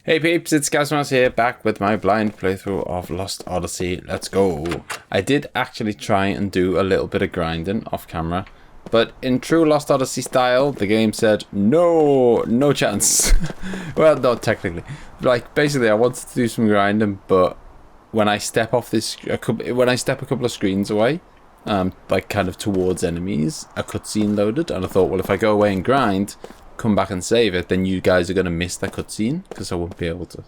Hey peeps, it's ScouseMouse here, back with my blind playthrough of Lost Odyssey. Let's go. I did actually try and do a little bit of grinding off camera, but in true Lost Odyssey style, the game said, no chance. Well, not technically. Like, basically, I wanted to do some grinding, but when I step off this, when I step a couple of screens away, like kind of towards enemies, a cutscene loaded, and I thought, well, if I go away and grind, come back and save it, then you guys are going to miss that cutscene because I won't be able to,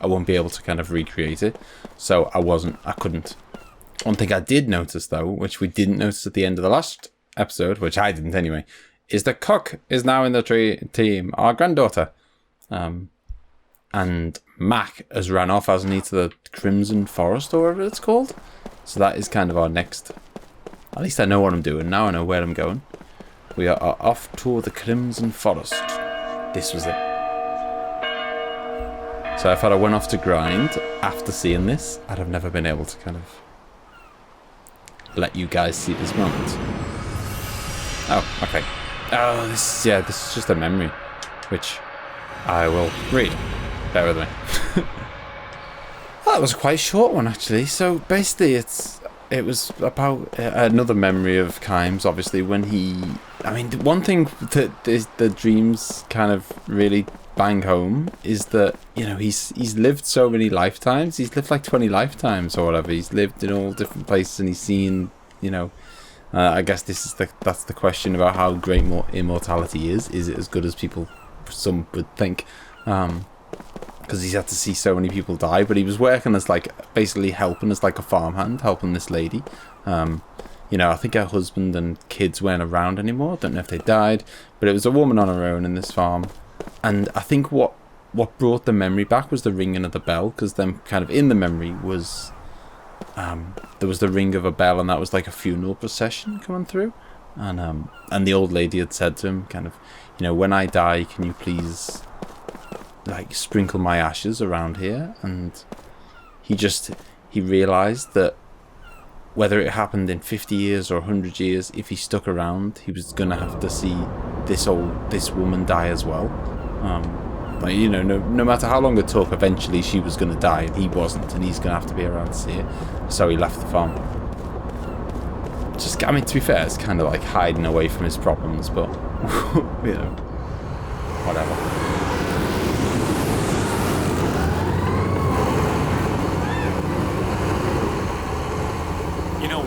I won't be able to kind of recreate it. So I couldn't. One thing I did notice though, which we didn't notice at the end of the last episode, which I didn't anyway, is that Cook is now in the team, our granddaughter. And Mac has ran off, hasn't he, to the Crimson Forest or whatever it's called. So that is kind of our next, at least I know what I'm doing now, I know where I'm going. We are off to the Crimson Forest. This was it. So if I went off to grind after seeing this, I'd have never been able to kind of let you guys see this moment. Oh, okay. Oh, this is just a memory, which I will read. Bear with me. That was quite a short one, actually. So basically, it was about another memory of Kimes, obviously, when he... I mean, one thing that the dreams kind of really bang home is that, he's lived so many lifetimes. He's lived like 20 lifetimes or whatever. He's lived in all different places and he's seen, I guess that's the question about how great immortality is. Is it as good as some would think? Because he's had to see so many people die, but he was working as basically helping as a farmhand, helping this lady. I think her husband and kids weren't around anymore. Don't know if they died, but it was a woman on her own in this farm. And I think what brought the memory back was the ringing of the bell, because then kind of in the memory was there was the ring of a bell, and that was like a funeral procession coming through. And the old lady had said to him, kind of, when I die, can you please sprinkle my ashes around here? And he realized that whether it happened in 50 years or 100 years, if he stuck around, he was gonna have to see this woman die as well. No matter how long it took, eventually she was gonna die, and he wasn't, and he's gonna have to be around to see it. So he left the farm. To be fair, it's kind of like hiding away from his problems, but whatever.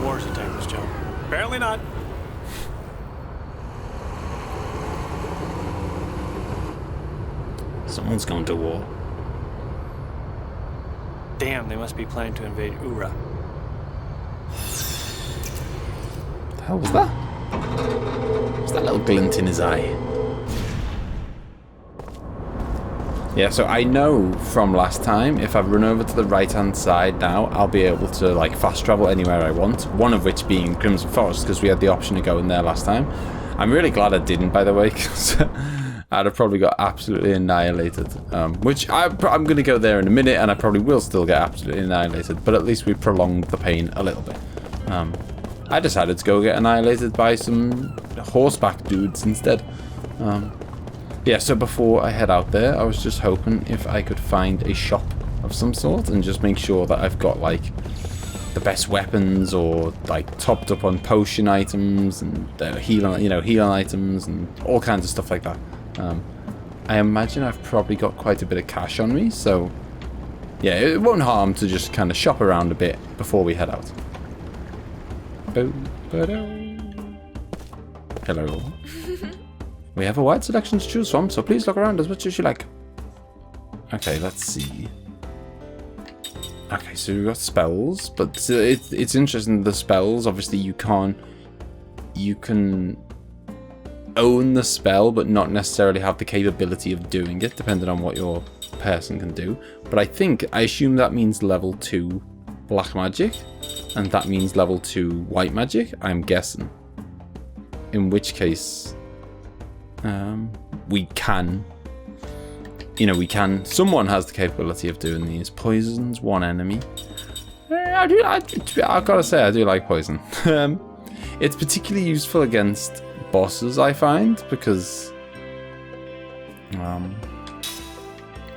War's a dangerous job. Apparently not. Someone's going to war. Damn, they must be planning to invade Ura. What the hell was that? Was that little glint in his eye? Yeah, so I know from last time, if I run over to the right-hand side now, I'll be able to fast travel anywhere I want. One of which being Crimson Forest, because we had the option of going there last time. I'm really glad I didn't, by the way, because I'd have probably got absolutely annihilated. Which I'm going to go there in a minute, and I probably will still get absolutely annihilated. But at least we prolonged the pain a little bit. I decided to go get annihilated by some horseback dudes instead. Yeah, so before I head out there, I was just hoping if I could find a shop of some sort and just make sure that I've got the best weapons or topped up on potion items and healing items and all kinds of stuff like that. I imagine I've probably got quite a bit of cash on me, so yeah, it won't harm to just kind of shop around a bit before we head out. Hello. We have a wide selection to choose from, so please look around as much as you like. Okay, let's see. Okay, so we've got spells, but it's interesting, the spells, obviously you can own the spell, but not necessarily have the capability of doing it, depending on what your person can do. But I assume that means level 2 black magic, and that means level 2 white magic, I'm guessing. In which case... someone has the capability of doing these. Poisons one enemy. I've got to say, I do like poison. It's particularly useful against bosses, I find, because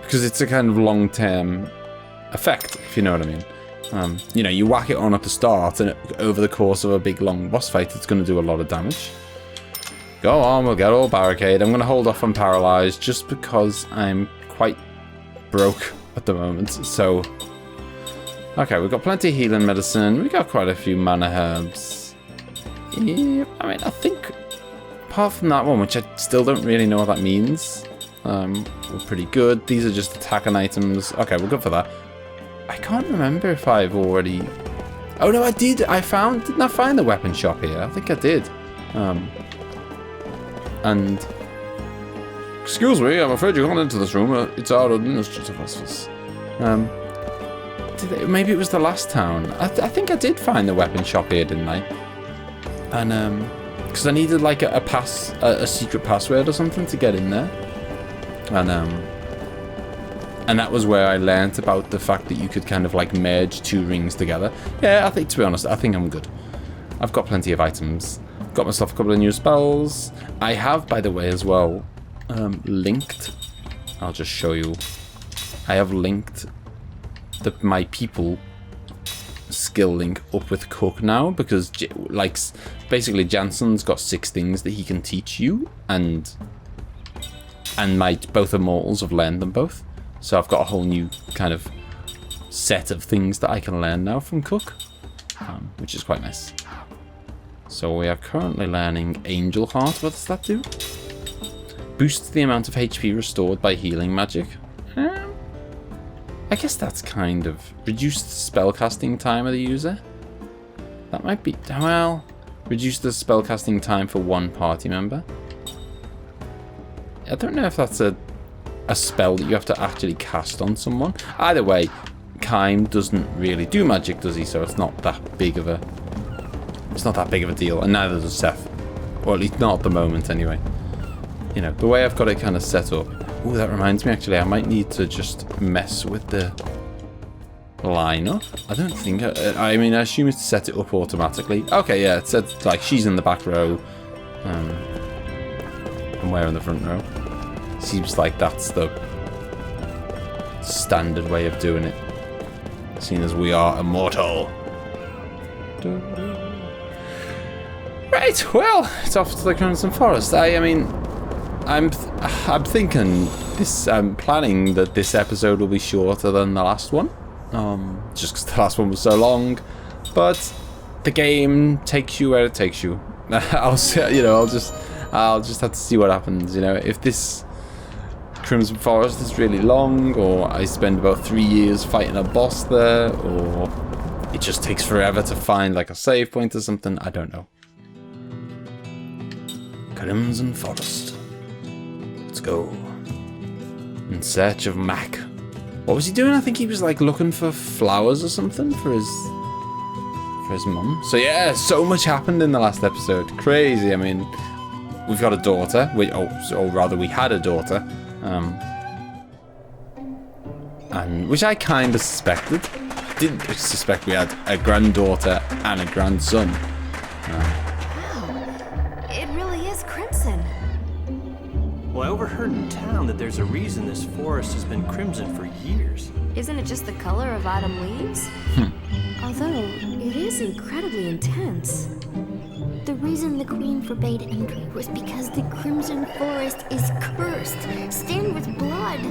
because it's a kind of long-term effect, if you know what I mean. You know, you whack it on at the start, and over the course of a big, long boss fight, it's going to do a lot of damage. Go on, we'll get all barricade. I'm going to hold off on Paralyzed just because I'm quite broke at the moment. So, okay, we've got plenty of healing medicine. We got quite a few mana herbs. Yeah, I mean, I think apart from that one, which I still don't really know what that means, we're pretty good. These are just attacking items. Okay, we're good for that. I can't remember if I've already... Oh, no, I did. Didn't I find the weapon shop here? I think I did. And... Excuse me, I'm afraid you can't enter this room. It's our administrative office. Maybe it was the last town. I think I did find the weapon shop here, didn't I? And, because I needed, like, a secret password or something to get in there. And that was where I learnt about the fact that you could kind of like merge two rings together. Yeah, I think, to be honest, I think I'm good. I've got plenty of items. Got myself a couple of new spells. I have, by the way, as well, linked. I'll just show you. I have linked my people skill link up with Cook now because, like, basically Jansen's got 6 things that he can teach you, and both immortals have learned them both. So I've got a whole new kind of set of things that I can learn now from Cook, which is quite nice. So we are currently learning Angel Heart. What does that do? Boosts the amount of HP restored by healing magic. I guess that's kind of reduced spellcasting time of the user. That might be, well, reduce the spellcasting time for one party member. I don't know if that's a spell that you have to actually cast on someone. Either way, Kaim doesn't really do magic, does he? So it's not that big of a deal, and neither does Seth, or at least not at the moment anyway. You know, the way I've got it kind of set up. Ooh, that reminds me, actually, I might need to just mess with the lineup. I don't think I mean, I assume it's set it up automatically. Okay, yeah, it said like she's in the back row, and we're in the front row. Seems like that's the standard way of doing it, seeing as we are immortal. Right, well, it's off to the Crimson Forest. I mean, I'm thinking this. I'm planning that this episode will be shorter than the last one, just because the last one was so long. But the game takes you where it takes you. I'll just have to see what happens. You know, if this Crimson Forest is really long, or I spend about 3 years fighting a boss there, or it just takes forever to find like a save point or something. I don't know. Crimson Forest. Let's go. In search of Mac. What was he doing? I think he was like looking for flowers or something for his mum. So yeah, so much happened in the last episode. Crazy. I mean, we've got a daughter. Or rather, we had a daughter. And which I kind of suspected. Didn't suspect we had a granddaughter and a grandson. Well, I overheard in town that there's a reason this forest has been crimson for years. Isn't it just the color of autumn leaves? Although, it is incredibly intense. The reason the Queen forbade entry was because the Crimson Forest is cursed, stained with blood.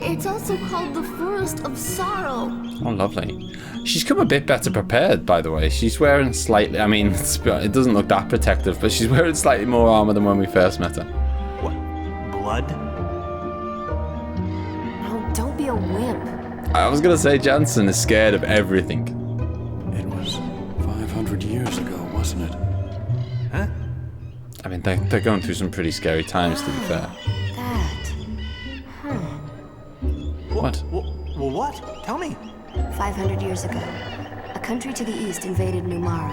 It's also called the Forest of Sorrow. Oh, lovely. She's come a bit better prepared, by the way. She's wearing slightly, I mean, it doesn't look that protective, but she's wearing slightly more armor than when we first met her. Blood? Oh, don't be a wimp. I was gonna say Jansen is scared of everything. It was 500 years ago, wasn't it? Huh? I mean, they're going through some pretty scary times, to be fair. That. What? Well, what? Tell me. 500 years ago, a country to the east invaded Numara.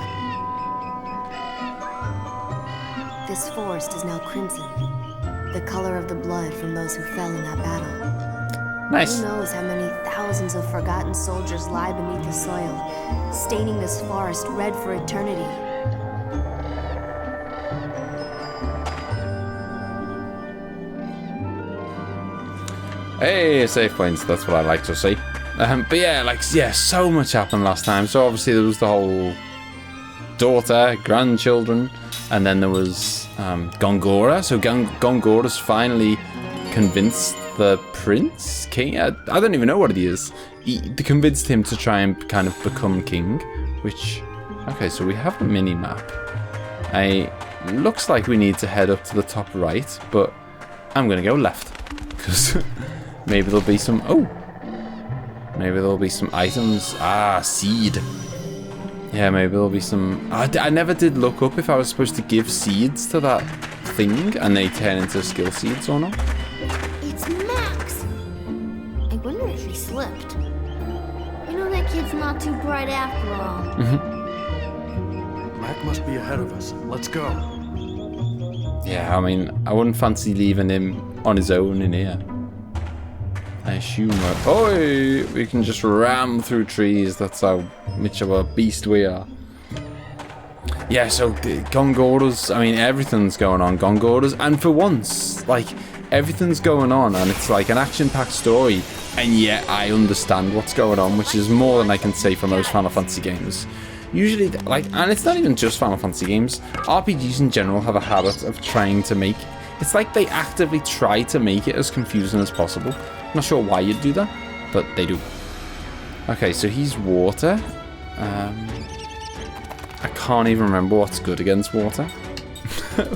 This forest is now crimson. The color of the blood from those who fell in that battle. Nice. Who knows how many thousands of forgotten soldiers lie beneath the soil, staining this forest red for eternity. Hey, save points. That's what I like to see. But yeah, like, yeah, so much happened last time. So obviously there was the whole daughter, grandchildren, and then there was Gongora. So Gongora's finally convinced the prince, king. I don't even know what it is. They convinced him to try and kind of become king. Which, okay, so we have a mini map. Looks like we need to head up to the top right, but I'm gonna go left because maybe there'll be some. Oh. Maybe there'll be some items. Ah, seed. Yeah, maybe there'll be some... I never did look up if I was supposed to give seeds to that thing and they turn into skill seeds or not. It's Max. I wonder if he slipped. You know, that kid's not too bright after all. Mac must be ahead of us. Let's go. Yeah, I mean, I wouldn't fancy leaving him on his own in here. I assume we can just ram through trees. That's how much of a beast we are. Yeah, so Gongora's, I mean, everything's going on. Gongora's, and for once, like, everything's going on, and it's like an action-packed story, and yet I understand what's going on, which is more than I can say for most Final Fantasy games. Usually, like, and it's not even just Final Fantasy games. RPGs in general have a habit of trying to make... It's like they actively try to make it as confusing as possible. I'm not sure why you'd do that, but they do. Okay, so he's water. I can't even remember what's good against water.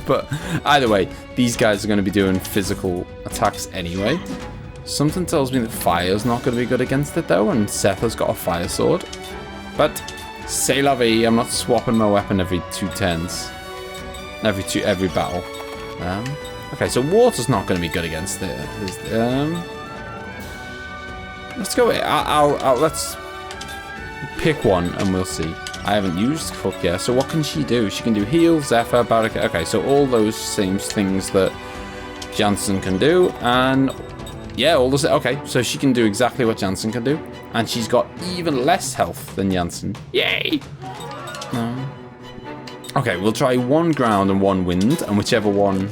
But either way, these guys are going to be doing physical attacks anyway. Something tells me that fire's not going to be good against it though, and Seth has got a fire sword. But c'est la vie, I'm not swapping my weapon every 2 turns. Every battle. Okay, so water's not going to be good against it. Let's go. Let's pick one and we'll see. I haven't used Cook yet, so what can she do? She can do heal, Zephyr, Barricade. Okay, so all those same things that Jansen can do, and yeah, all those. Okay, so she can do exactly what Jansen can do, and she's got even less health than Jansen. Yay! Okay, we'll try one ground and one wind, and whichever one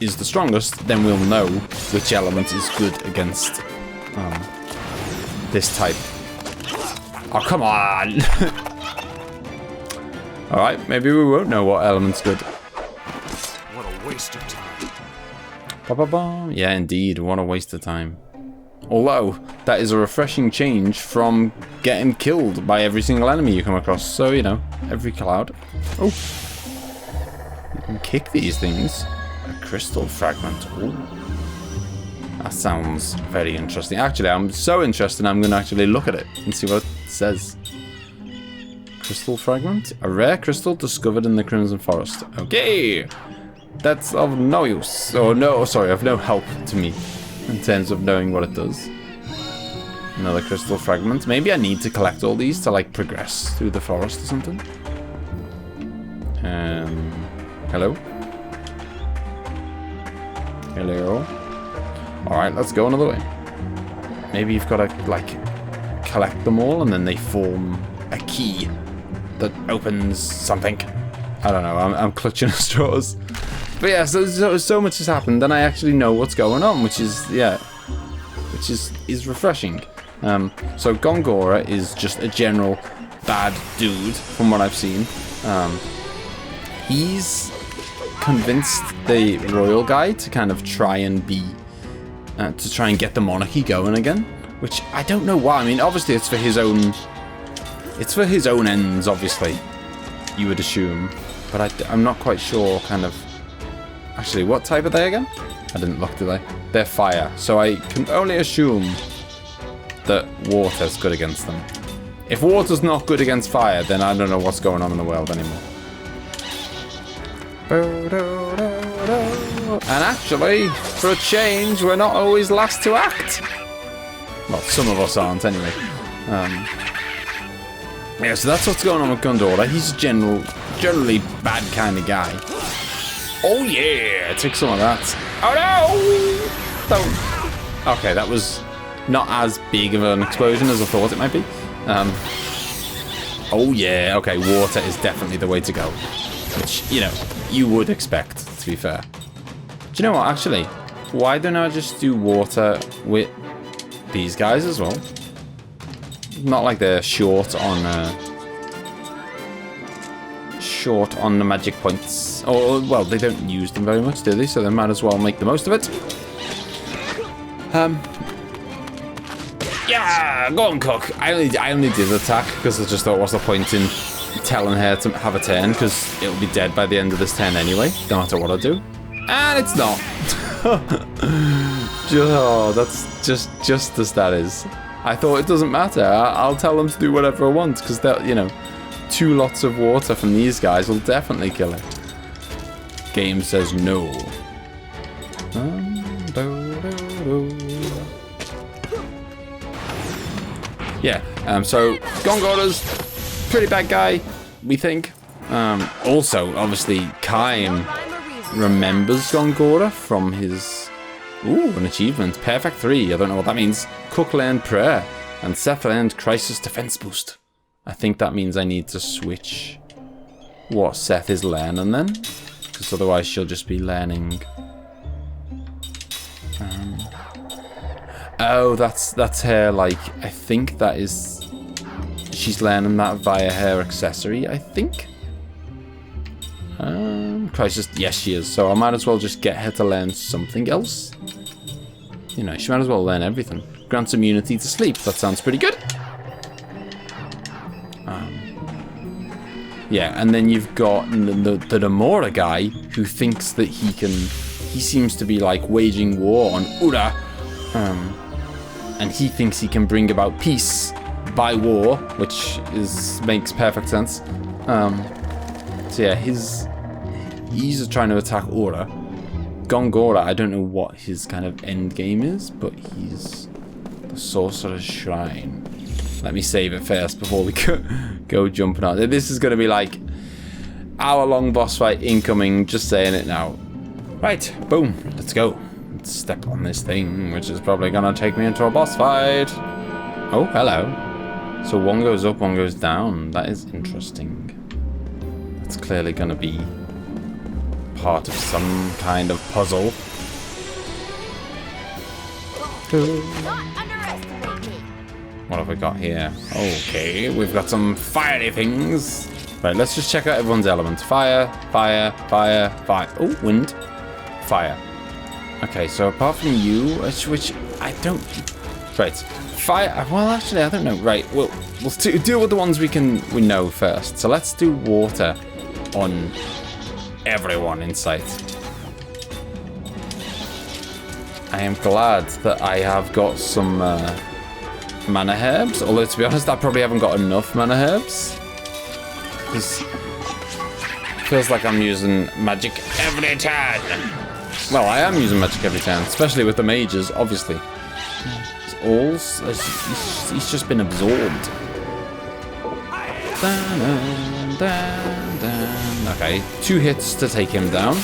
is the strongest, then we'll know which element is good against this type. Oh, come on! Alright, maybe we won't know what element's good. What a waste of time. Ba-ba-ba. Yeah, indeed, what a waste of time. Although, that is a refreshing change from getting killed by every single enemy you come across. So, you know, every cloud. Oh. You can kick these things. A crystal fragment. Ooh. That sounds very interesting. Actually, I'm so interested I'm going to actually look at it and see what it says. Crystal fragment? A rare crystal discovered in the Crimson Forest. Okay! That's of no use. Oh, no, sorry, of no help to me in terms of knowing what it does. Another crystal fragment. Maybe I need to collect all these to, like, progress through the forest or something. Hello? Hello? Alright, let's go another way. Maybe you've got to, like, collect them all and then they form a key that opens something. I don't know, I'm clutching at straws. But yeah, so much has happened and I actually know what's going on, which is, yeah, which is refreshing. So Gongora is just a general bad dude from what I've seen. He's convinced the royal guy to kind of try and be to try and get the monarchy going again, which I don't know why. I mean, obviously it's for his own ends, obviously, you would assume, but I'm not quite sure kind of actually what type are they again. I didn't look, did I? They're fire, so I can only assume that water's good against them. If water's not good against fire, then I don't know what's going on in the world anymore. And actually, for a change, we're not always last to act. Well, some of us aren't, anyway. Yeah, so that's what's going on with Gundora. He's a generally bad kind of guy. Oh yeah, take some of that. Oh no! Don't. Okay, that was not as big of an explosion as I thought it might be. Oh yeah, okay, water is definitely the way to go. Which, you know, you would expect, to be fair. Do you know what, actually? Why don't I just do water with these guys as well. Not like they're short on the magic points. Or, well, they don't use them very much, do they? So they might as well make the most of it. Yeah, go on, Cook. I only did attack because I just thought, what's the point in telling her to have a turn, because it'll be dead by the end of this turn anyway, no matter what I do. And it's not. Oh, that's just as that is. I thought it doesn't matter. I'll tell them to do whatever I want, because they'll, you know, 2 lots of water from these guys will definitely kill it. Game says no. Yeah, so Gongora's pretty bad guy, we think. Also, obviously, Kaim remembers Gongora from his... Ooh, an achievement. Perfect 3. I don't know what that means. Cook learned Prayer, and Seth learned Crisis Defense Boost. I think that means I need to switch what Seth is learning then, because otherwise she'll just be learning... Oh, that's her, like, I think that is... She's learning that via her accessory, I think? Crisis, yes she is, so I might as well just get her to learn something else. You know, she might as well learn everything. Grants immunity to sleep, that sounds pretty good. Yeah, and then you've got the Namora guy who thinks that he seems to be like waging war on Ura. And he thinks he can bring about peace by war, which makes perfect sense. So yeah, he's trying to attack Ura. Gongora, I don't know what his kind of end game is, but he's the Sorcerer's Shrine. Let me save it first before we go jumping out. This is going to be like hour-long boss fight incoming, just saying it now. Right, boom, let's go. Let's step on this thing, which is probably going to take me into a boss fight. Oh, hello. So one goes up, one goes down. That is interesting. That's clearly going to be part of some kind of puzzle. What have we got here? Okay, we've got some fiery things. Right, let's just check out everyone's elements. Fire, fire, fire, fire. Oh, wind. Fire. Okay, so apart from you, which I don't... Right, fire... Well, actually, I don't know. Right, we'll deal with the ones we know first. So let's do water on everyone in sight. I am glad that I have got some mana herbs. Although, to be honest, I probably haven't got enough mana herbs. Because it feels like I'm using magic every turn. Well, I am using magic every turn, especially with the mages, obviously. He's just been absorbed. Okay, 2 hits to take him down.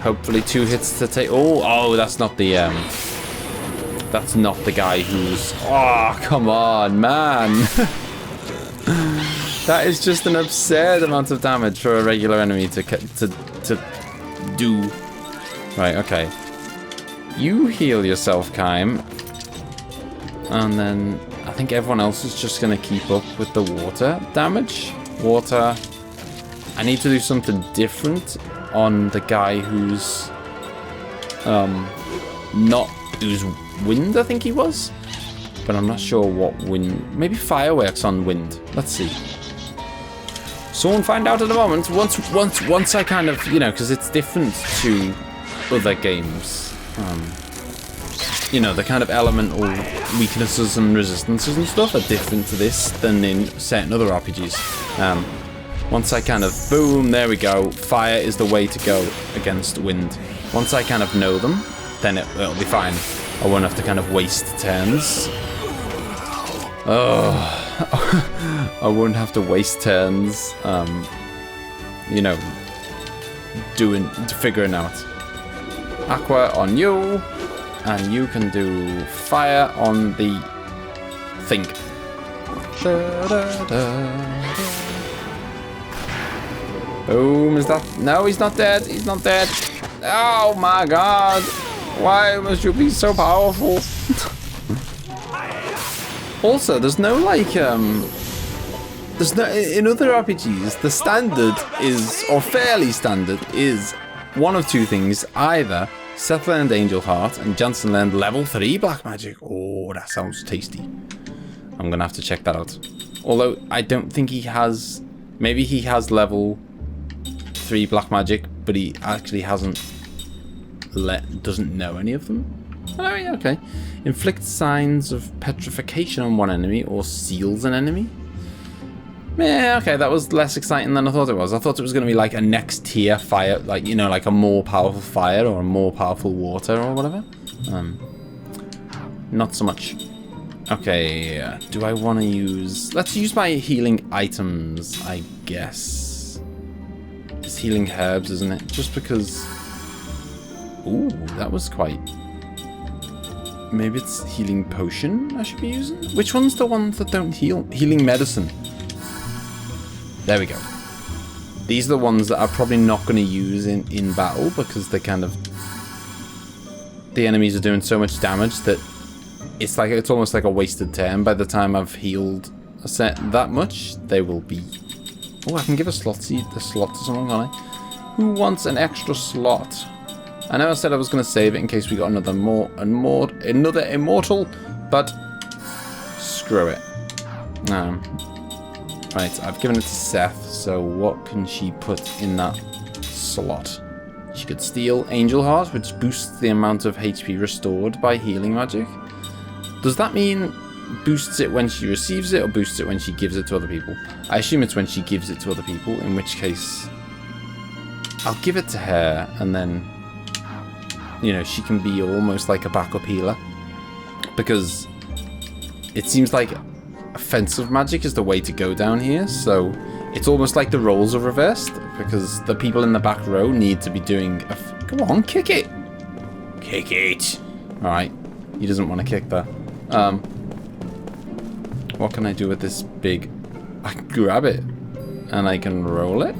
Hopefully 2 hits to take... Oh, that's not the... That's not the guy who's... Oh, come on, man. That is just an absurd amount of damage for a regular enemy to do. Right, okay. You heal yourself, Kaim. And then I think everyone else is just going to keep up with the water damage. Water. I need to do something different on the guy who's... Who's wind, I think he was. But I'm not sure what wind... Maybe fireworks on wind. Let's see. Someone find out in a moment. Once I kind of, you know, because it's different to other games. You know, the kind of elemental weaknesses and resistances and stuff are different to this than in certain other RPGs. Once I kind of, boom, there we go. Fire is the way to go against wind. Once I kind of know them, then it'll be fine. I won't have to kind of waste turns. Oh, I won't have to waste turns, you know, figuring out. Aqua on you, and you can do fire on the thing. Boom, is that... No, he's not dead, he's not dead. Oh my god, why must you be so powerful? Also, there's no like there's no, in other RPGs, the standard is, or fairly standard, is one of two things. Either Seth learned Angel Heart and Jansen learned level 3 Black Magic. Oh, that sounds tasty. I'm gonna have to check that out. Although, I don't think he has, maybe he has level 3 Black Magic, but he actually doesn't know any of them. Oh, yeah, okay. Inflicts signs of petrification on one enemy or seals an enemy. Yeah, okay, that was less exciting than I thought it was. I thought it was going to be like a next tier fire, like, you know, like a more powerful fire or a more powerful water or whatever. Not so much. Okay, do I want to use... Let's use my healing items, I guess. It's healing herbs, isn't it? Just because... Ooh, that was quite... Maybe it's healing potion I should be using? Which one's the ones that don't heal? Healing medicine. There we go. These are the ones that I'm probably not going to use in battle because they're kind of... The enemies are doing so much damage that it's almost like a wasted turn. By the time I've healed a set that much, they will be... Oh, I can give a slot to someone, can't I? Who wants an extra slot? I know I said I was going to save it in case we got another immortal, but screw it. Right, I've given it to Seth, so what can she put in that slot? She could steal Angel Heart, which boosts the amount of HP restored by healing magic. Does that mean boosts it when she receives it, or boosts it when she gives it to other people? I assume it's when she gives it to other people, in which case I'll give it to her, and then, you know, she can be almost like a backup healer. Because it seems like offensive magic is the way to go down here, so it's almost like the roles are reversed, because the people in the back row need to be doing go on, kick it! Kick it! Alright, he doesn't want to kick that. What can I do with this big... I can grab it, and I can roll it.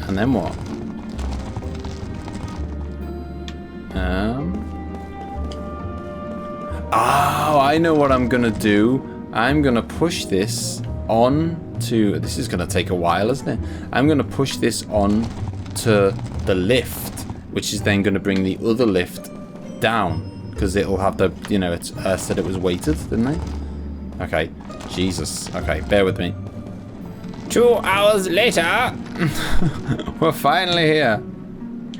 And then what? Oh, I know what I'm gonna do. I'm gonna push this on to... This is gonna take a while, isn't it? I'm gonna push this on to the lift, which is then gonna bring the other lift down, because it'll have the... You know, it's said it was weighted, didn't they? Okay. Jesus. Okay, bear with me. 2 hours later, we're finally here.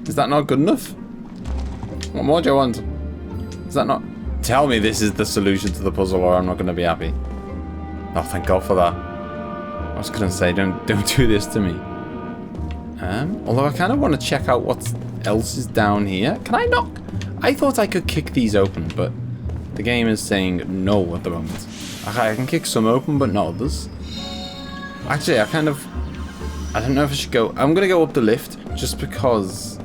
Is that not good enough? What more do you want? Is that not... Tell me this is the solution to the puzzle or I'm not going to be happy. Oh, thank God for that. I was going to say, don't do this to me. Although I kind of want to check out what else is down here. Can I knock? I thought I could kick these open, but the game is saying no at the moment. Okay, I can kick some open, but not others. Actually, I don't know if I should go... I'm going to go up the lift, just because...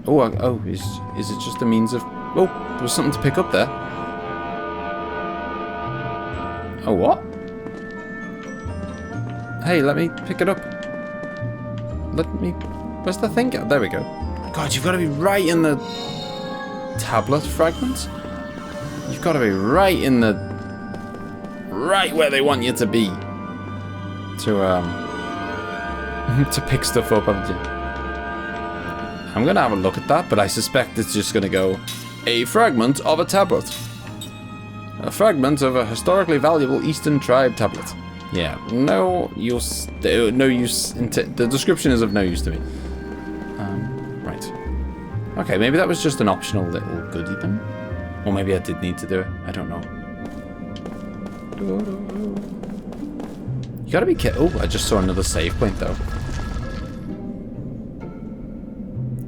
Oh, is it just a means of... Oh, there was something to pick up there. Oh, what? Hey, let me pick it up. Where's the thing? There we go. God, you've got to be right in the... Tablet fragment? You've got to be right in the... Right where they want you to be. To pick stuff up, haven't you? I'm going to have a look at that, but I suspect it's just going to go... A fragment of a tablet. A fragment of a historically valuable Eastern tribe tablet. Yeah, no use. No use. The description is of no use to me. Right. Okay, maybe that was just an optional little goodie then. Or maybe I did need to do it. I don't know. You gotta be careful. Oh, I just saw another save point though.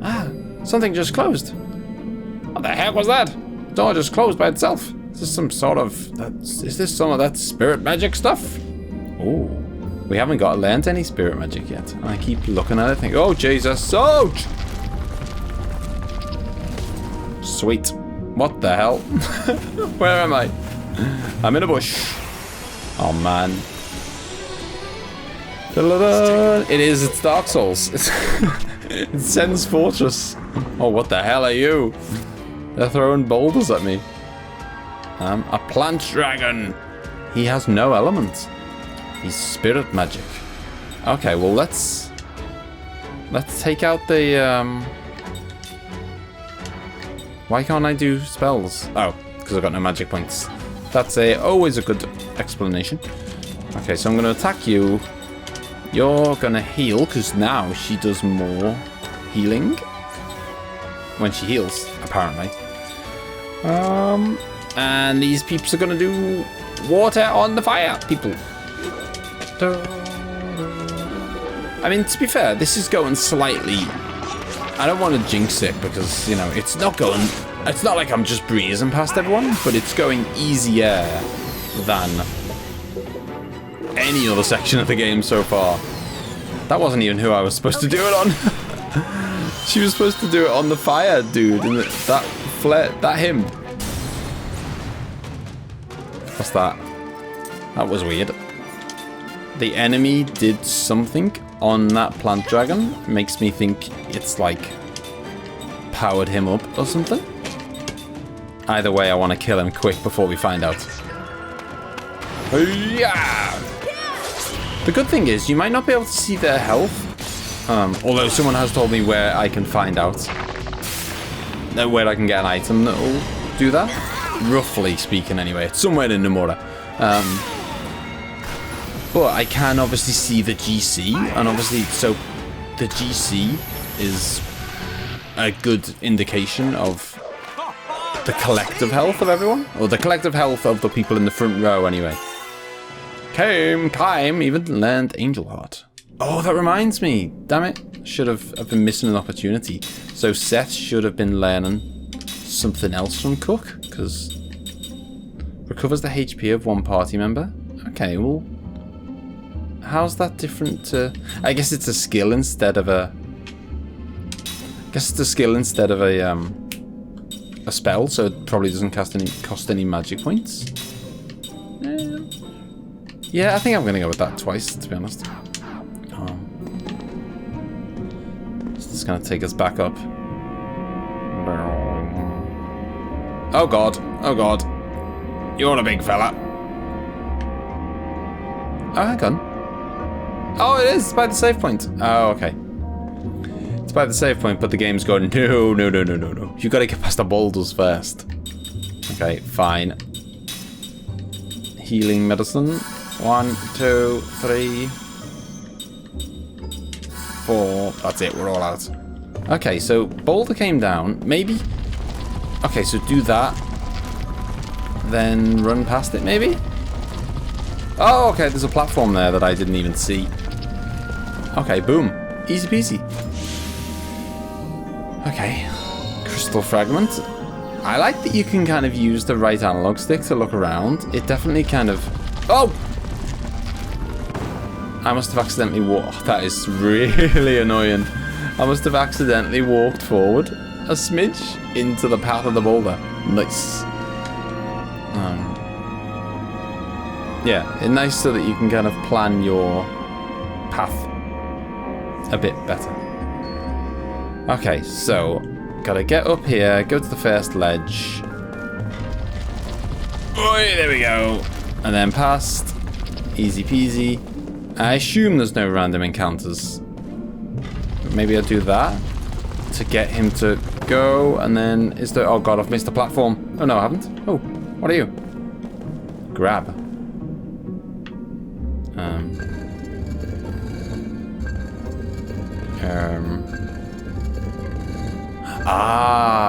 Ah, something just closed. What the heck was that? The door just closed by itself. Is this some sort of... Is this some of that spirit magic stuff? Oh, we haven't learned any spirit magic yet. And I keep looking at it thinking, oh Jesus, ouch! Sweet. What the hell? Where am I? I'm in a bush. Oh man. It is, it's Dark Souls. It's Sen's fortress. Oh, what the hell are you? They're throwing boulders at me. A plant dragon. He has no element. He's spirit magic. Okay, well let's take out the Why can't I do spells? Oh, because I've got no magic points. That's always a good explanation. Okay, so I'm going to attack you. You're going to heal, because now she does more healing. When she heals, apparently. And these peeps are going to do water on the fire, people. I mean, to be fair, this is going slightly... I don't want to jinx it because, you know, it's not going... It's not like I'm just breezing past everyone, but it's going easier than any other section of the game so far. That wasn't even who I was supposed to do it on. She was supposed to do it on the fire, dude. And that flare... That him. What's that? That was weird. The enemy did something on that plant dragon. Makes me think it's like powered him up or something. Either way, I want to kill him quick before we find out. Yeah. The good thing is you might not be able to see their health. Although someone has told me where I can find out. Where I can get an item that will do that. Roughly speaking anyway. It's somewhere in Nomura. But I can obviously see the GC, and obviously, so the GC is a good indication of the collective health of everyone, or the collective health of the people in the front row anyway. Climb, even learned Angel Heart. Oh, that reminds me. Damn it. I've been missing an opportunity. So Seth should have been learning something else from Cook, because recovers the HP of one party member. Okay, well, how's that different to... I guess it's a skill instead of a... a spell, so it probably doesn't cost any magic points. Yeah, I think I'm going to go with that twice, to be honest. It's just going to take us back up. Oh god, oh god. You're a big fella. Oh, hang on. Oh, it is by the save point. Oh, okay. It's by the save point, but the game's going, no. You gotta get past the boulders first. Okay, fine. Healing medicine. 1, 2, 3, 4. That's it, we're all out. Okay, so boulder came down. Maybe... Okay, so do that. Then run past it, maybe? Oh, okay, there's a platform there that I didn't even see. Okay, boom. Easy peasy. Okay. Crystal fragment. I like that you can kind of use the right analog stick to look around. It definitely kind of... Oh! I must have accidentally walked... That is really annoying. I must have accidentally walked forward a smidge into the path of the boulder. Nice. Yeah, it's nice so that you can kind of plan your path a bit better. Okay, so gotta get up here, go to the first ledge. Oi, there we go. And then past. Easy peasy. I assume there's no random encounters. Maybe I'll do that to get him to go, and then is there... Oh god, I've missed the platform. Oh no, I haven't. Oh, what are you? Grab.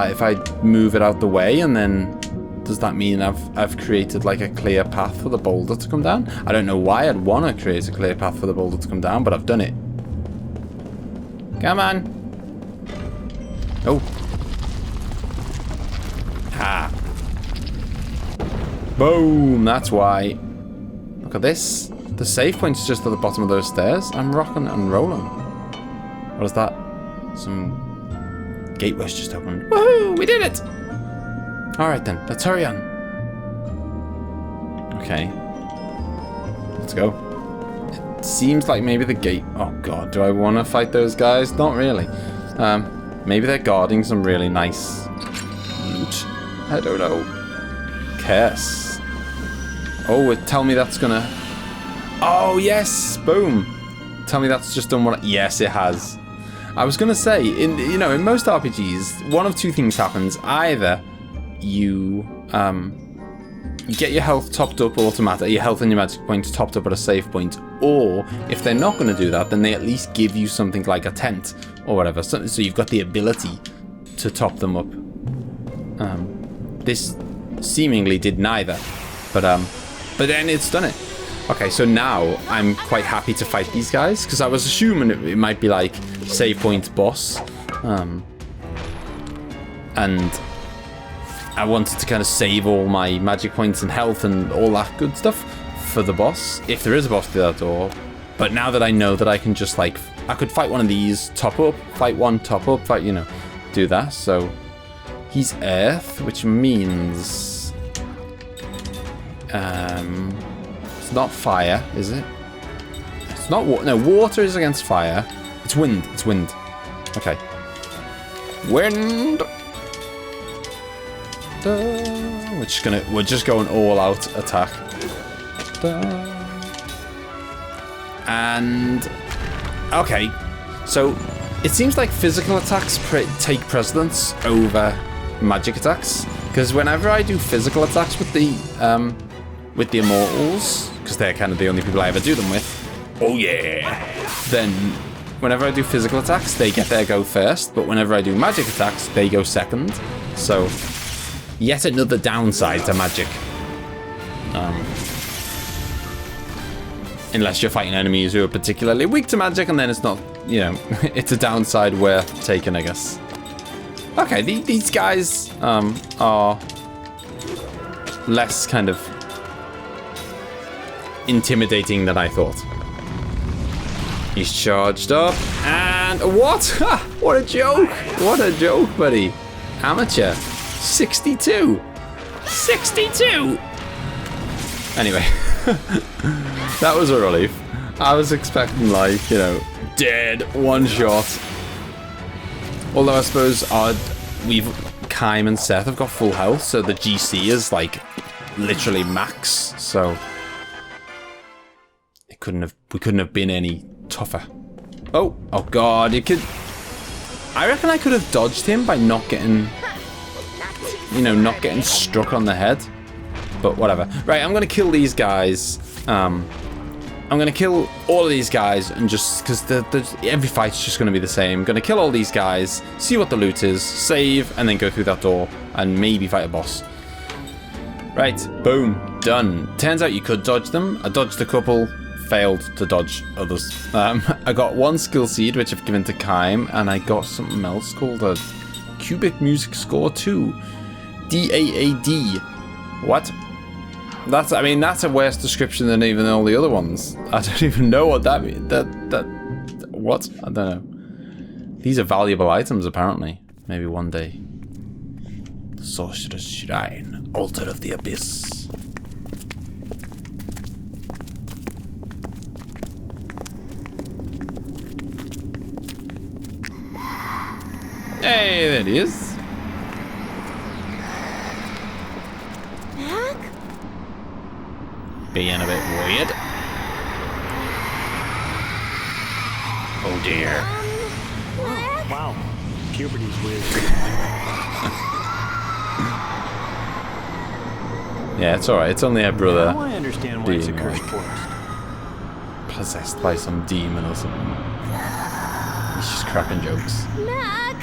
If I move it out the way, and then does that mean I've created like a clear path for the boulder to come down? I don't know why I'd want to create a clear path for the boulder to come down, but I've done it. Come on. Oh. Ha. Boom, that's why. Look at this. The save point's just at the bottom of those stairs. I'm rocking and rolling. What is that? Some gateway's just opened. Woohoo! We did it! Alright then, let's hurry on. Okay. Let's go. seems like maybe the gate... Oh god, do I want to fight those guys? Not really. Maybe they're guarding some really nice loot. I don't know. Curse. Oh, tell me that's gonna... Oh, yes! Boom! Tell me that's just done what... Yes, it has. I was gonna say, in most RPGs, one of two things happens. Either you get your health topped up automatically, your health and your magic points topped up at a save point, or if they're not going to do that, then they at least give you something like a tent or whatever, so you've got the ability to top them up. This seemingly did neither, but then it's done it. Okay, so now I'm quite happy to fight these guys, because I was assuming it might be like save point boss, and I wanted to kind of save all my magic points and health and all that good stuff for the boss, if there is a boss through that door. But now that I know that I can just like, I could fight one of these, top up, fight one, top up, fight, do that. So he's earth, which means it's not fire, is it? It's not water. No, water is against fire. It's wind. It's wind. Okay. Wind. We're just going all out attack. And okay, so it seems like physical attacks take precedence over magic attacks, because whenever I do physical attacks with the immortals, because they're kind of the only people I ever do them with, oh yeah, then whenever I do physical attacks they get their go first, but whenever I do magic attacks they go second. So yet another downside to magic. Unless you're fighting enemies who are particularly weak to magic, and then it's not, it's a downside worth taking, I guess. Okay, these guys are less kind of intimidating than I thought. He's charged up, and what? What a joke! What a joke, buddy. Amateur. 62! 62! Anyway, that was a relief. I was expecting, like, dead, one shot. Although I suppose Kaim and Seth have got full health, so the GC is, like, literally max, so we couldn't have been any tougher. Oh god, I reckon I could have dodged him by not getting... not getting struck on the head. But whatever. Right, I'm gonna kill these guys. I'm gonna kill all of these guys, and just because every fight's just gonna be the same. Gonna kill all these guys, see what the loot is, save, and then go through that door and maybe fight a boss. Right, boom, done. Turns out you could dodge them. I dodged a couple, failed to dodge others. I got one skill seed, which I've given to Kaim, and I got something else called a Cubic Music Score 2. DAAD. What? That's a worse description than even all the other ones. I don't even know what that means. What? I don't know. These are valuable items, apparently. Maybe one day. The Sorcerer's Shrine. Altar of the Abyss. Hey, there it is. Mac? Being a bit weird. Oh dear. Mac? Wow, puberty's weird. Yeah, it's alright. It's only a brother Now I understand why it's a being, cursed like, forest. possessed by some demon or something. He's just cracking jokes. Mac?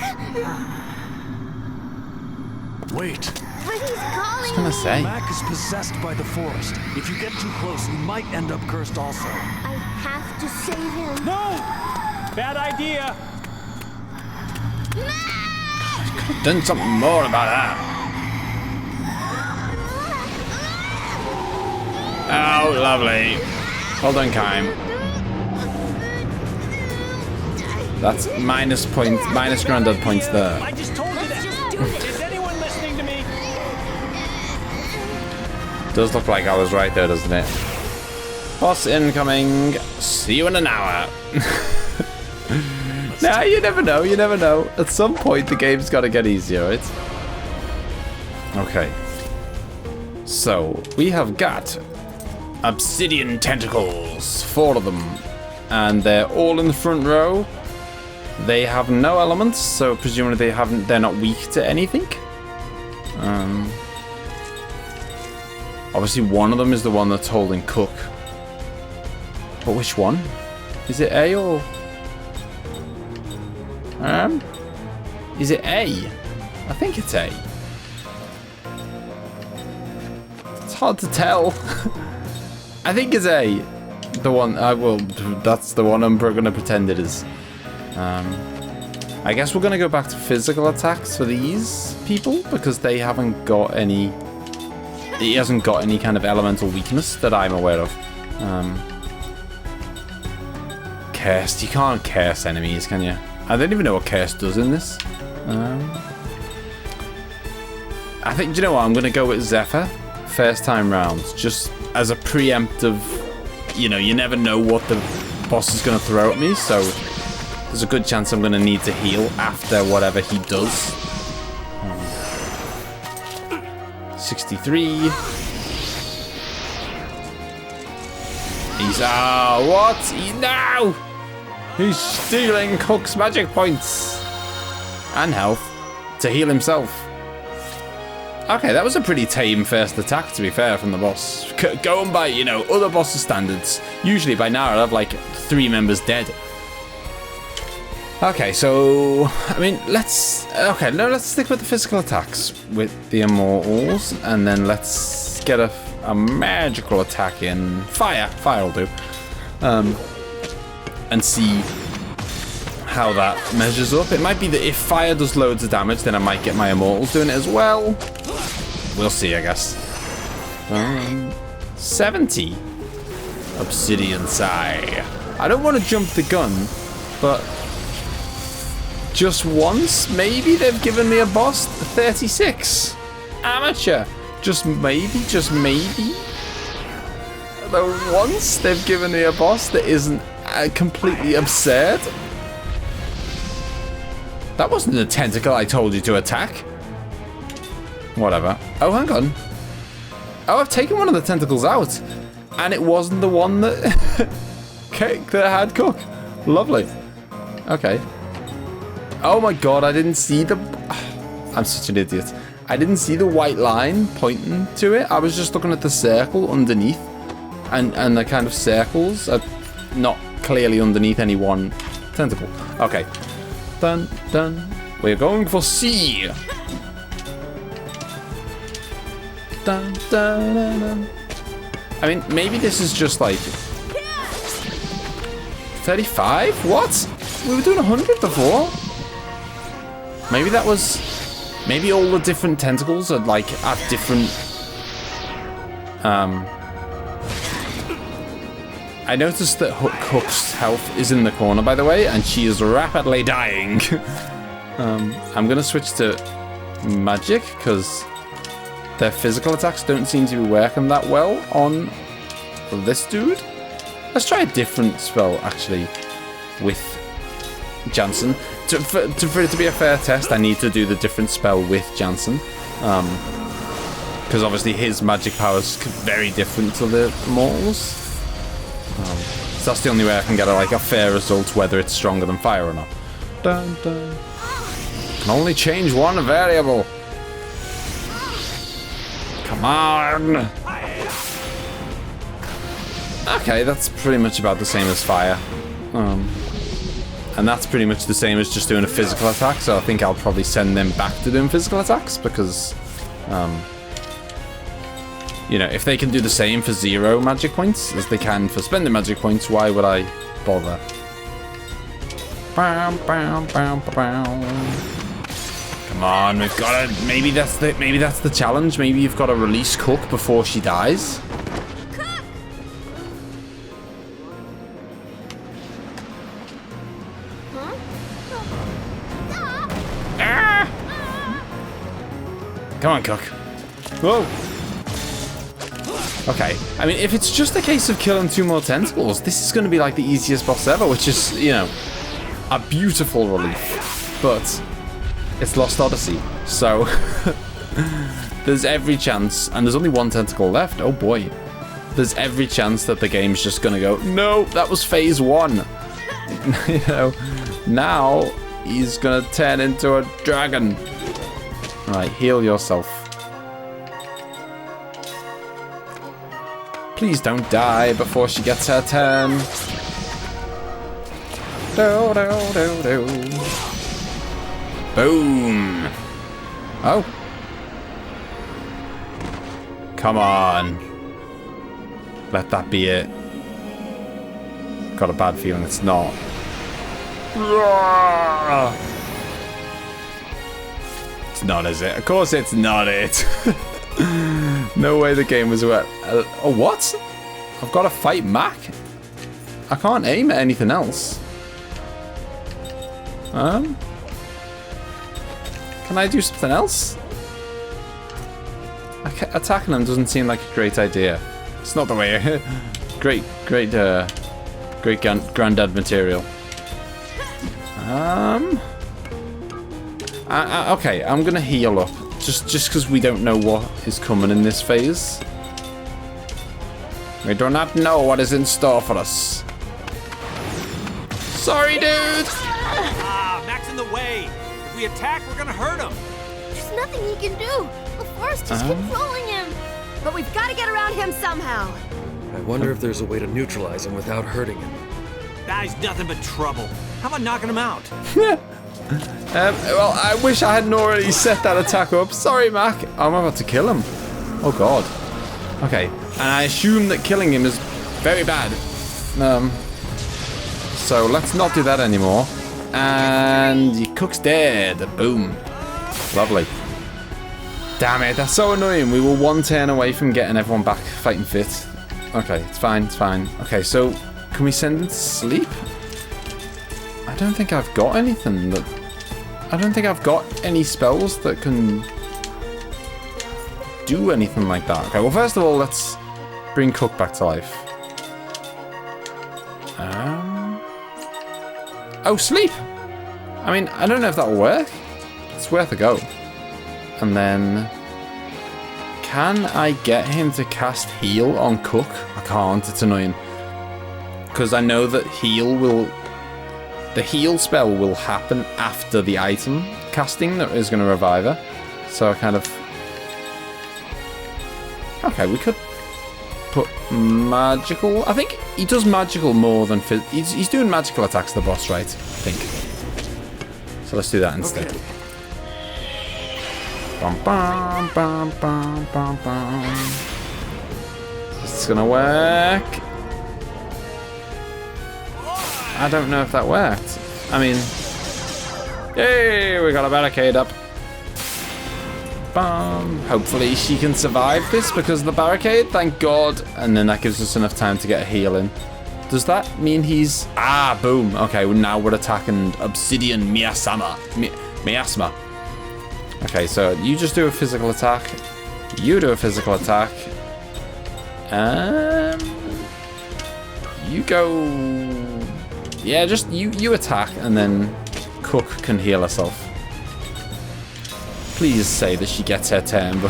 Wait. But he's calling I was gonna say. Mac is possessed by the forest. If you get too close, you might end up cursed also. I have to save him. No! Bad idea! Could have done something more about that. Oh, lovely. Well done, Kaim. That's minus granddad points there. I just told you that! Is anyone listening to me? Does look like I was right there, doesn't it? Boss incoming. See you in an hour. Nah, you never know. You never know. At some point, the game's got to get easier, right? Okay. So, we have got obsidian tentacles. 4 of them. And they're all in the front row. They have no elements, so presumably they're not weak to anything. Obviously, one of them is the one that's holding Cook. But which one? Is it A or... Is it A? I think it's A. It's hard to tell. I think it's A. The one that's the one I'm going to pretend it is. I guess we're going to go back to physical attacks for these people because they haven't got any... He hasn't got any kind of elemental weakness that I'm aware of. Cursed. You can't curse enemies, can you? I don't even know what curse does in this. I think, do you know what? I'm going to go with Zephyr first time round. Just as a preemptive... You know, you never know what the boss is going to throw at me, so there's a good chance I'm going to need to heal after whatever he does. 63. He's... Oh, what? No! He's stealing Cook's magic points. And health. To heal himself. Okay, that was a pretty tame first attack, to be fair, from the boss. Going by, you know, other boss standards. Usually by now I'd have, like, 3 members dead. Okay, so... I mean, let's... Okay, no, let's stick with the physical attacks with the Immortals. And then let's get a magical attack in. Fire. Fire will do. And see how that measures up. It might be that if fire does loads of damage, then I might get my Immortals doing it as well. We'll see, I guess. 70. Obsidian Sigh. I don't want to jump the gun, but just once, maybe they've given me a boss. 36. Amateur. Just maybe, though once they've given me a boss that isn't completely absurd. That wasn't the tentacle I told you to attack. Whatever. Oh, hang on. Oh, I've taken one of the tentacles out. And it wasn't the one that... that had Cook. Lovely. Okay. Oh my god, I didn't see the... I'm such an idiot. I didn't see the white line pointing to it. I was just looking at the circle underneath. And the kind of circles are not clearly underneath any one tentacle. Okay. Dun, dun. We're going for C. Dun, dun, dun, dun. I mean, maybe this is just like 35? What? We were doing 100 before. Maybe that was... Maybe all the different tentacles are like at different... I noticed that Hook's health is in the corner, by the way, and she is rapidly dying. I'm going to switch to magic, because their physical attacks don't seem to be working that well on this dude. Let's try a different spell, actually, with Jansen. For it to be a fair test, I need to do the different spell with Jansen. Because obviously his magic power is very different to the Immortals. So that's the only way I can get a fair result, whether it's stronger than fire or not. Dun, dun. Can only change one variable. Come on. Okay, that's pretty much about the same as fire. And that's pretty much the same as just doing a physical attack, so I think I'll probably send them back to doing physical attacks, because, you know, if they can do the same for 0 magic points as they can for spending magic points, why would I bother? Come on, we've got to... Maybe that's the challenge. Maybe you've got to release Cook before she dies. Come on, Cook. Whoa. Okay, I mean, if it's just a case of killing 2 more tentacles, this is going to be like the easiest boss ever, which is, you know, a beautiful relief. But it's Lost Odyssey, so there's every chance, and there's only 1 tentacle left. Oh boy. There's every chance that the game's just going to go, no, that was phase 1. You know, now he's going to turn into a dragon. Alright, heal yourself. Please don't die before she gets her turn. Do, do, do, do. Boom. Oh. Come on. Let that be it. Got a bad feeling it's not. It's not, is it? Of course it's not it. No way the game was wet. Oh, what? I've got to fight MACK? I can't aim at anything else. Can I do something else? Attacking him doesn't seem like a great idea. It's not the way. Great granddad material. Okay, I'm gonna heal up. Just because we don't know what is coming in this phase. We do not know what is in store for us. Sorry, dude! Ah, Mack's in the way. If we attack, we're gonna hurt him. There's nothing he can do. The forest is controlling him. But we've got to get around him somehow. I wonder if there's a way to neutralize him without hurting him. Guy's nothing but trouble. How about knocking him out? Well, I wish I hadn't already set that attack up. Sorry, MACK. I'm about to kill him. Oh, God. Okay. And I assume that killing him is very bad. So let's not do that anymore. And your cook's dead. Boom. Lovely. Damn it. That's so annoying. We were 1 turn away from getting everyone back fighting fit. Okay. It's fine. It's fine. Okay. So can we send him to sleep? I don't think I've got anything that... I don't think I've got any spells that can do anything like that. Okay, well, first of all, let's bring Cook back to life. Oh, sleep! I mean, I don't know if that'll work. It's worth a go. And then... Can I get him to cast heal on Cook? I can't, it's annoying. Because I know that heal will... The heal spell will happen after the item casting that is going to revive her. So I kind of... Okay, we could put magical... I think he does magical more than... He's doing magical attacks to the boss, right? I think. So let's do that instead. Okay. Bum, bum, bum, bum, bum, bum. This is going to work. I don't know if that worked. I mean... Yay! We got a barricade up. Bum. Hopefully she can survive this because of the barricade. Thank God. And then that gives us enough time to get a heal in. Does that mean he's... Ah, boom. Okay, well, now we're attacking Obsidian Miasma. Miasma. Okay, so you just do a physical attack. You do a physical attack. You go... Yeah, just you attack, and then Cook can heal herself. Please say that she gets her turn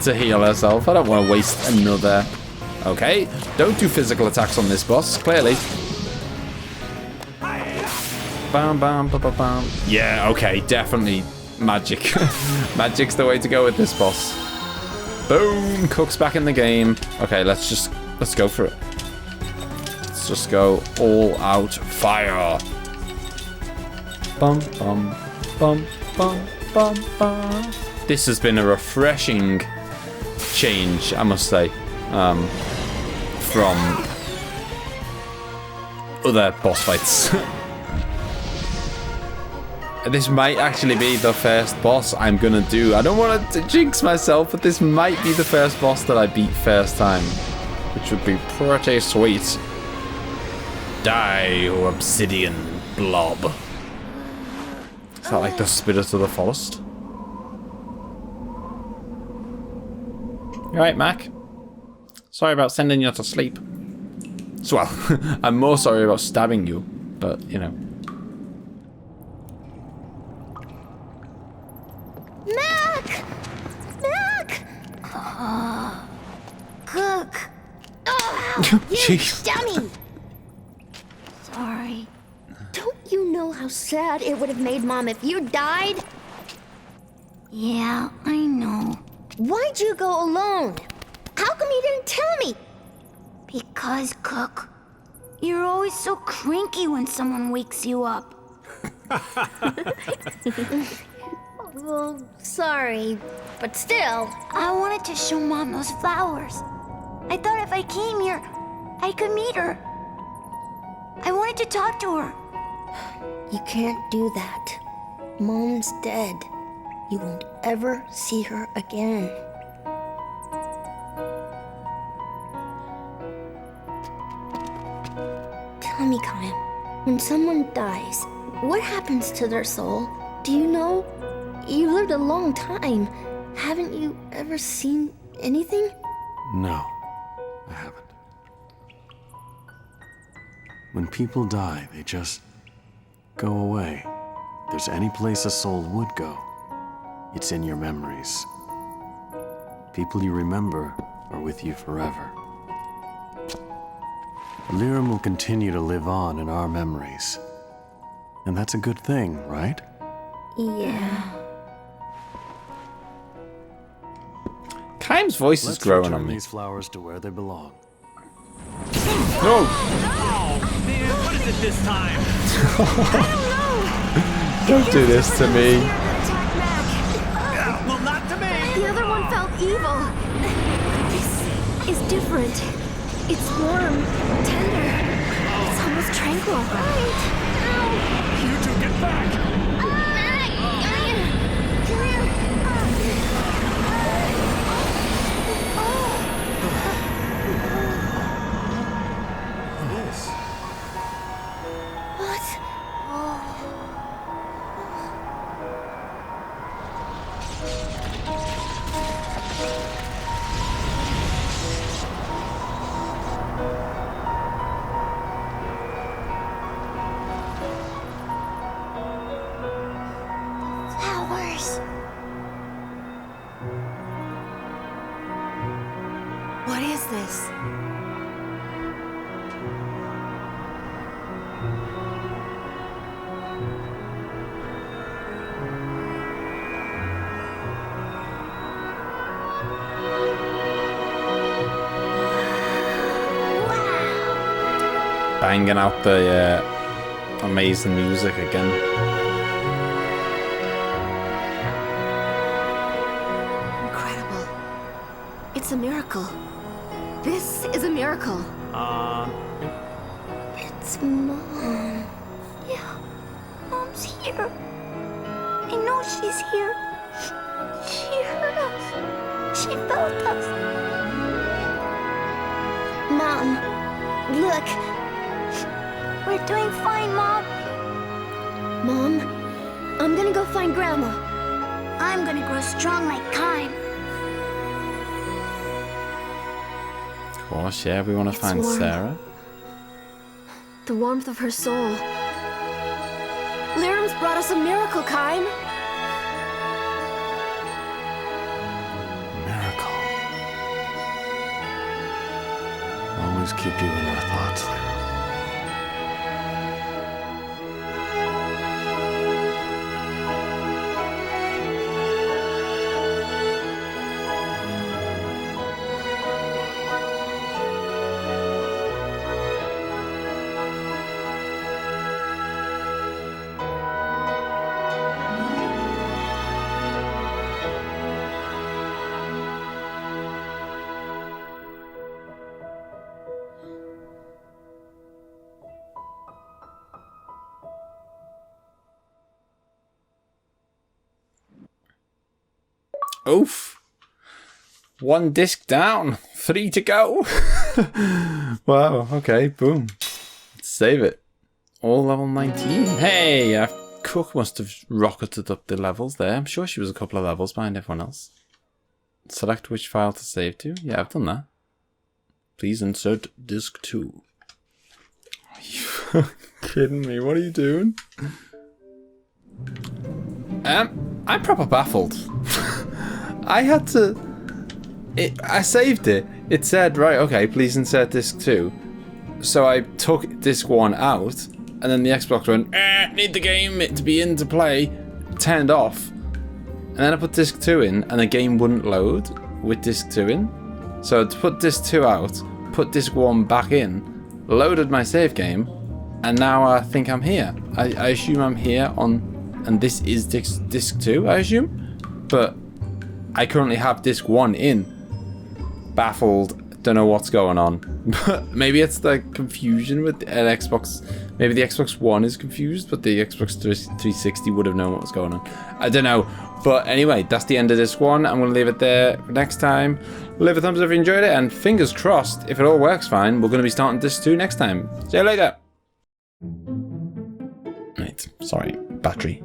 to heal herself. I don't want to waste another... Okay, don't do physical attacks on this boss, clearly. Bam, bam, bam, bam, bam. Yeah, okay, definitely magic. Magic's the way to go with this boss. Boom, Cook's back in the game. Okay, let's go for it. Let's just go all out fire. Bum, bum, bum, bum, bum, bum. This has been a refreshing change, I must say, from other boss fights. This might actually be the first boss I'm gonna do. I don't want to jinx myself, but this might be the first boss that I beat first time, which would be pretty sweet. Die, you obsidian blob. Is that like the spirit of the forest? You alright, MACK? Sorry about sending you to sleep. So, well, I'm more sorry about stabbing you, but, you know. Mac! Mac! Cook! Oh, you Jeez. dummy! Sorry. Don't you know how sad it would have made Mom if you died? Yeah, I know. Why'd you go alone? How come you didn't tell me? Because, Cook, you're always so cranky when someone wakes you up. Well, sorry, but still. I wanted to show Mom those flowers. I thought if I came here, I could meet her. I wanted to talk to her. You can't do that. Mom's dead. You won't ever see her again. Tell me, Kyle, when someone dies, what happens to their soul? Do you know? You lived a long time. Haven't you ever seen anything? No, I haven't. When people die, they just go away. If there's any place a soul would go, it's in your memories. People you remember are with you forever. Lyram will continue to live on in our memories. And that's a good thing, right? Yeah. Kaim's voice is Let's growing return on me. these flowers to where they belong. No! Man, what is it this time? Don't do this to me. Attack Mac. Well, not to me. The other one felt evil. This is different. It's warm, tender. It's almost tranquil. Right. You two get back. Flowers. What is this? Banging out the amazing music again. Incredible. It's a miracle. This is a miracle. It's Mom. Yeah, Mom's here. I know she's here. She heard us. She felt us. Mom, look. We're doing fine, Mom. Mom, I'm gonna go find Grandma. I'm gonna grow strong like Kime. Of course, yeah, we want to It's find warm. Sarah. The warmth of her soul. Lyram's brought us a miracle, Kime. Miracle. Always keep you in our thoughts, Lyra. Oof. One disc down. 3 to go. Wow, okay, boom. Let's save it. All level 19. Hey, Cook must have rocketed up the levels there. I'm sure she was a couple of levels behind everyone else. Select which file to save to. Yeah, I've done that. Please insert disc 2. Are you kidding me? What are you doing? I'm proper baffled. I had to... I saved it. It said, right, okay, please insert disc 2. So I took disc 1 out, and then the Xbox went, need the game to be in to play, turned off. And then I put disc 2 in, and the game wouldn't load with disc 2 in. So to put disc 2 out, put disc 1 back in, loaded my save game, and now I think I'm here. I assume I'm here on, and this is disc 2, I assume? But I currently have disc 1 in. Baffled, don't know what's going on. But maybe it's the confusion with the Xbox. Maybe the Xbox One is confused, but the Xbox 360 would have known what was going on. I don't know. But anyway, that's the end of this one. I'm going to leave it there for next time. Leave a thumbs up if you enjoyed it, and fingers crossed, if it all works fine, we're going to be starting disc 2 next time. See you later. Right, sorry, battery.